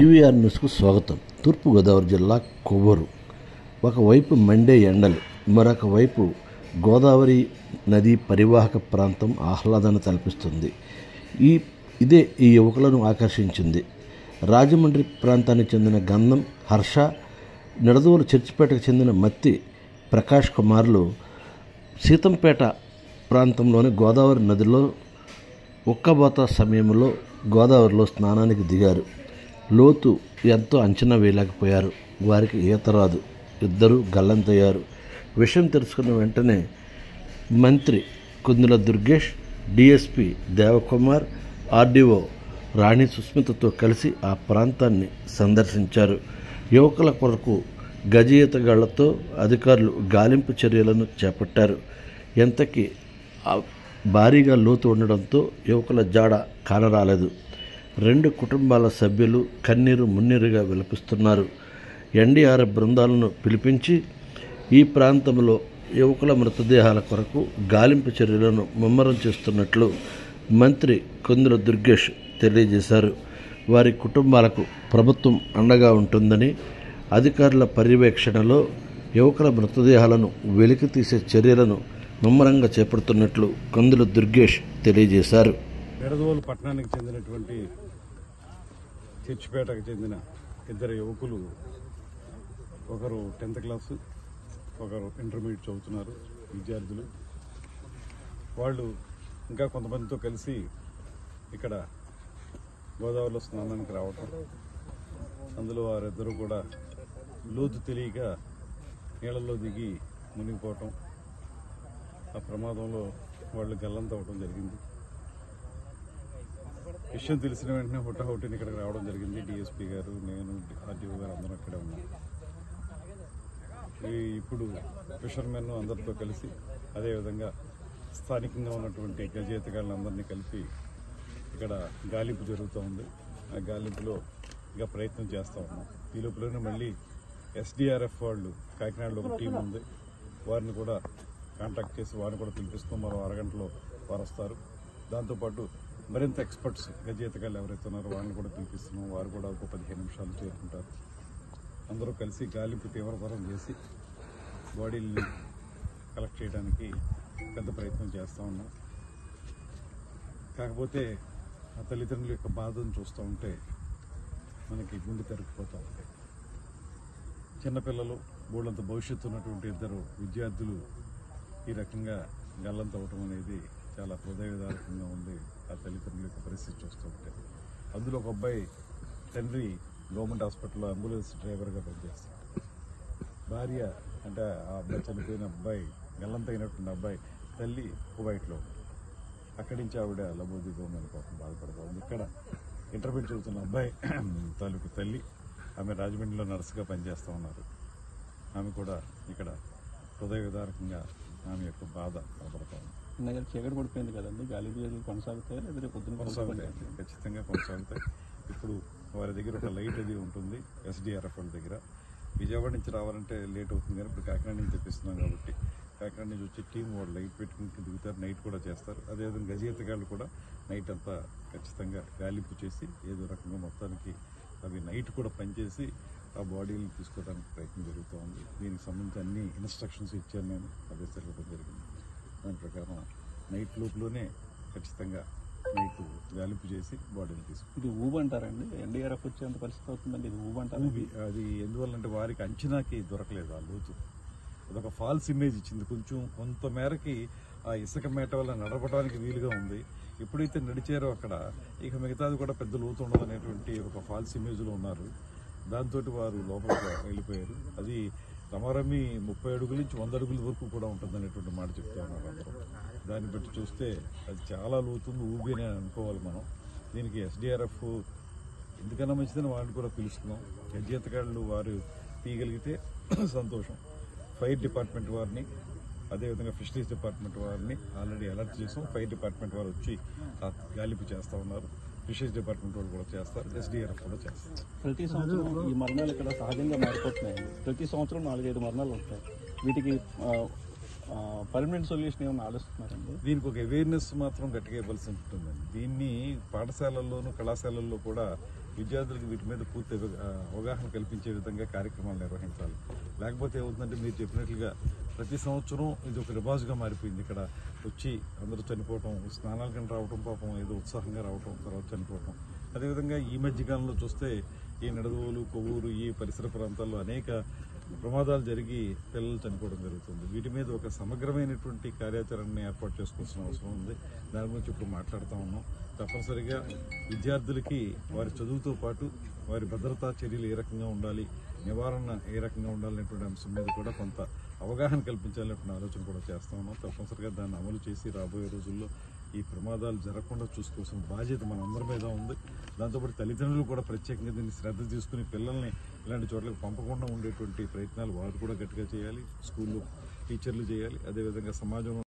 GVR న్యూస్కు స్వాగతం. తూర్పుగోదావరి జిల్లా కొవ్వూరు. ఒకవైపు మండే ఎండలు, మరొక వైపు గోదావరి నదీ పరివాహక ప్రాంతం ఆహ్లాదాన్ని తలపిస్తుంది. ఇదే ఈ యువకులను ఆకర్షించింది. రాజమండ్రి ప్రాంతానికి చెందిన గంధం హర్ష, నిడదవోలు చర్చిపేటకు చెందిన మత్తి ప్రకాష్ కుమార్లు సీతంపేట ప్రాంతంలోని గోదావరి నదిలో ఉక్కబోత సమయంలో గోదావరిలో స్నానానికి దిగారు. లోతు ఎంతో అంచనా వేయలేకపోయారు. వారికి ఈత రాదు. ఇద్దరు గల్లంతయ్యారు. విషయం తెలుసుకున్న వెంటనే మంత్రి కుందుల దుర్గేష్, డిఎస్పి దేవకుమార్, ఆర్డీఓ రాణి సుస్మితతో కలిసి ఆ ప్రాంతాన్ని సందర్శించారు. యువకుల కొరకు గజ ఈతగాళ్లతో అధికారులు గాలింపు చర్యలను చేపట్టారు. ఎంతకీ భారీగా లోతు ఉండడంతో యువకుల జాడ కానరాలేదు. 2 కుటుంబాల సభ్యులు కన్నీరు మున్నీరుగా విలపిస్తున్నారు. ఎన్డీఆర్ఎఫ్ బృందాలను పిలిపించి ఈ ప్రాంతంలో యువకుల మృతదేహాల కొరకు గాలింపు చర్యలను ముమ్మరం చేస్తున్నట్లు మంత్రి కుందుల దుర్గేష్ తెలియజేశారు. వారి కుటుంబాలకు ప్రభుత్వం అండగా ఉంటుందని, అధికారుల పర్యవేక్షణలో యువకుల మృతదేహాలను వెలికితీసే చర్యలను ముమ్మరంగా చేపడుతున్నట్లు కుందుల దుర్గేష్ తెలియజేశారు. నిడదవోలు పట్టణానికి చెందినటువంటి చర్చిపేటకు చెందిన 2 యువకులు, ఒకరు 10th క్లాసు, ఒకరు ఇంటర్మీడియట్ చదువుతున్నారు విద్యార్థులు. వాళ్ళు ఇంకా కొంతమందితో కలిసి ఇక్కడ గోదావరిలో స్నానానికి రావటం, అందులో వారిద్దరూ కూడా లోతు తెలియక నీళ్ళల్లో దిగి మునిగిపోవటం, ఆ ప్రమాదంలో వాళ్ళు గల్లంతవటం జరిగింది. విషయం తెలిసిన వెంటనే హుటాహుటిని ఇక్కడికి రావడం జరిగింది. డిఎస్పీ గారు, నేను, ఆర్డీఓ గారు అందరూ అక్కడే ఉన్నాం. ఇప్పుడు ఫిషర్మెన్ అందరితో కలిసి, అదేవిధంగా స్థానికంగా ఉన్నటువంటి గజ ఈతగాళ్ళందరినీ కలిపి ఇక్కడ గాలింపు జరుగుతూ ఉంది. ఆ గాలింపులో ఇంకా ప్రయత్నం చేస్తూ ఉన్నాం. ఈ లోపలనే మళ్ళీ ఎస్డీఆర్ఎఫ్ వాళ్ళు కాకినాడలో ఒక టీం ఉంది, వారిని కూడా కాంటాక్ట్ చేసి వారిని కూడా పిలిపిస్తాం. మరో అరగంటలో వారు వస్తారు. దాంతోపాటు మరింత ఎక్స్పర్ట్స్ గజ ఈతగాళ్ళు ఎవరైతే ఉన్నారో వాళ్ళని కూడా పిలిపిస్తున్నాం. వారు కూడా ఒక 15 నిమిషాలు చేరుకుంటారు. అందరూ కలిసి గాలింపు తీవ్రతరం చేసి బాడీల్ని కలెక్ట్ చేయడానికి పెద్ద ప్రయత్నం చేస్తూ ఉన్నాం. కాకపోతే ఆ తల్లిదండ్రుల యొక్క బాధను చూస్తూ ఉంటే మనకి గుండె తరుక్కుపోతూ ఉంటాయి. చిన్నపిల్లలు, బోళ్ళంత భవిష్యత్తు ఉన్నటువంటి 2 విద్యార్థులు ఈ రకంగా గల్లంతవటం అనేది చాలా హృదయదారకంగా ఉంది. ఆ తల్లిదండ్రుల యొక్క పరిస్థితి చూస్తూ ఉంటే, అందులో ఒక అబ్బాయి తండ్రి గవర్నమెంట్ హాస్పిటల్లో అంబులెన్స్ డ్రైవర్గా పనిచేస్తాడు. భార్య అంటే ఆ అబ్బాయి చనిపోయిన అబ్బాయి, గల్లంతైనటువంటి అబ్బాయి తల్లి కువైట్లో ఉంది. అక్కడి నుంచి ఆవిడ లబోదిగోమని పాపం బాధపడతా ఉంది. ఇక్కడ ఇంటర్మీడియట్ చదువుతున్న అబ్బాయి తాలూకు తల్లి, ఆమె రాజమండ్రిలో నర్సుగా పనిచేస్తూ ఉన్నారు. ఆమె కూడా ఇక్కడ హృదయదారకంగా ఆమె యొక్క బాధ కనబడతా ఉంది. చీకటి పడిపోయింది కదండి, గాలింపు చర్యలు కొనసాగుతాయి, లేదా పొద్దున కొనసాగుతాయి? ఖచ్చితంగా కొనసాగుతాయి. ఇప్పుడు వారి దగ్గర ఒక లైట్ అది ఉంటుంది ఎస్డీఆర్ఎఫ్ వాళ్ళ దగ్గర. విజయవాడ నుంచి రావాలంటే లేట్ అవుతుంది, కానీ ఇప్పుడు కాకినాడ నుంచి తెప్పిస్తున్నాం కాబట్టి కాకినాడ నుంచి వచ్చే టీం వాళ్ళు లైట్ పెట్టుకుని దిగుతారు, నైట్ కూడా చేస్తారు. అదేవిధంగా గజ ఈతగాళ్ళు కూడా నైట్ అంతా ఖచ్చితంగా గాలింపు చేసి ఏదో రకంగా మొత్తానికి అవి నైట్ కూడా పనిచేసి ఆ బాడీని తీసుకోవడానికి ప్రయత్నం జరుగుతూ ఉంది. దీనికి సంబంధించి అన్ని ఇన్స్ట్రక్షన్స్ ఇచ్చాను నేను, ఆదేశాలు ఇవ్వడం జరిగింది. దాని ప్రకారం నైట్ లోపులోనే ఖచ్చితంగా నైట్ గాలింపు చేసి బాడీని తీసుకుంటాం. ఇది ఊబి అంటారండి, ఎన్డీఆర్ఎఫ్ వచ్చేంత పరిస్థితి అవుతుందండి. ఇది ఊబి అంటారు. అది ఎందువల్లంటే వారికి అంచనాకి దొరకలేదు ఆ లోతు. అదొక ఫాల్స్ ఇమేజ్ ఇచ్చింది. కొంత మేరకి ఆ ఇసుక మేట వల్ల నడపడానికి వీలుగా ఉంది. ఎప్పుడైతే నడిచారో అక్కడ ఇక మిగతాది కూడా పెద్ద లోతు ఉండదు అనేటువంటి ఒక ఫాల్స్ ఇమేజ్లో ఉన్నారు. దాంతో వారు లోపలికి వెళ్ళిపోయారు. అది రమారమి 30 అడుగుల నుంచి 100 అడుగుల వరకు కూడా ఉంటుంది అనేటువంటి మాట చెప్తా ఉన్నారు అందరూ. దాన్ని బట్టి చూస్తే అది చాలా లోతుంది, ఊబి అని అనుకోవాలి మనం. దీనికి ఎస్డీఆర్ఎఫ్ ఎందుకన్నా మంచిదని వారిని కూడా పిలుస్తున్నాం. గజ ఈతగాళ్ళు వారు తీయగలిగితే సంతోషం. ఫైర్ డిపార్ట్మెంట్ వారిని, అదేవిధంగా ఫిషరీస్ డిపార్ట్మెంట్ వారిని ఆల్రెడీ అలర్ట్ చేసాం. ఫైర్ డిపార్ట్మెంట్ వారు వచ్చి గాలింపు చేస్తూ ఉన్నారు. ఫిషరీస్ డిపార్ట్మెంట్ వాళ్ళు కూడా చేస్తారు, ఎస్డీఆర్ఎఫ్ కూడా చేస్తారు. ప్రతి సంవత్సరం ఈ మరణాలు ఇక్కడ సహజంగా మారిపోతున్నాయండి. ప్రతి సంవత్సరం 4-5 మరణాలు ఉంటాయి. వీటికి పర్మనెంట్ సొల్యూషన్ ఏమైనా ఆలోచిస్తున్నారండి? దీనికి ఒక అవేర్నెస్ మాత్రం గట్టిగా ఇవ్వాల్సి ఉంటుందండి. దీన్ని పాఠశాలల్లోనూ కళాశాలల్లో కూడా విద్యార్థులకు వీటి మీద పూర్తి అవగాహన కల్పించే విధంగా కార్యక్రమాలు నిర్వహించాలి. లేకపోతే ఏమవుతుందంటే మీరు చెప్పినట్లుగా ప్రతి సంవత్సరం ఇది ఒక రివాజుగా మారిపోయింది. ఇక్కడ వచ్చి అందరూ చనిపోవటం, స్నానాల కింద రావటం, పాపం ఏదో ఉత్సాహంగా రావటం, తర్వాత చనిపోవటం. అదేవిధంగా ఈ మధ్యకాలంలో చూస్తే ఈ నిడదవోలు, కొవ్వూరు, ఈ పరిసర ప్రాంతాల్లో అనేక ప్రమాదాలు జరిగి పిల్లలు చనిపోవడం జరుగుతుంది. వీటి మీద ఒక సమగ్రమైనటువంటి కార్యాచరణని ఏర్పాటు చేసుకోవాల్సిన అవసరం ఉంది. దాని గురించి ఇప్పుడు మాట్లాడుతూ ఉన్నాం. తప్పనిసరిగా విద్యార్థులకి వారి చదువుతో పాటు వారి భద్రతా చర్యలు ఏ రకంగా ఉండాలి, నివారణ ఏ రకంగా ఉండాలనేటువంటి అంశం మీద కూడా కొంత అవగాహన కల్పించాలనేటువంటి ఆలోచన కూడా చేస్తా ఉన్నాం. తప్పనిసరిగా దాన్ని అమలు చేసి రాబోయే రోజుల్లో ఈ ప్రమాదాలు జరగకుండా చూసుకోవాల్సిన బాధ్యత మన అందరి మీద ఉంది. దాంతోపాటు తల్లిదండ్రులు కూడా ప్రత్యేకంగా దీన్ని శ్రద్ధ తీసుకుని పిల్లల్ని ఇలాంటి చోట్లకు పంపకుండా ఉండేటువంటి ప్రయత్నాలు వారు కూడా గట్టిగా చేయాలి. స్కూల్లో టీచర్లు చేయాలి. అదేవిధంగా సమాజంలో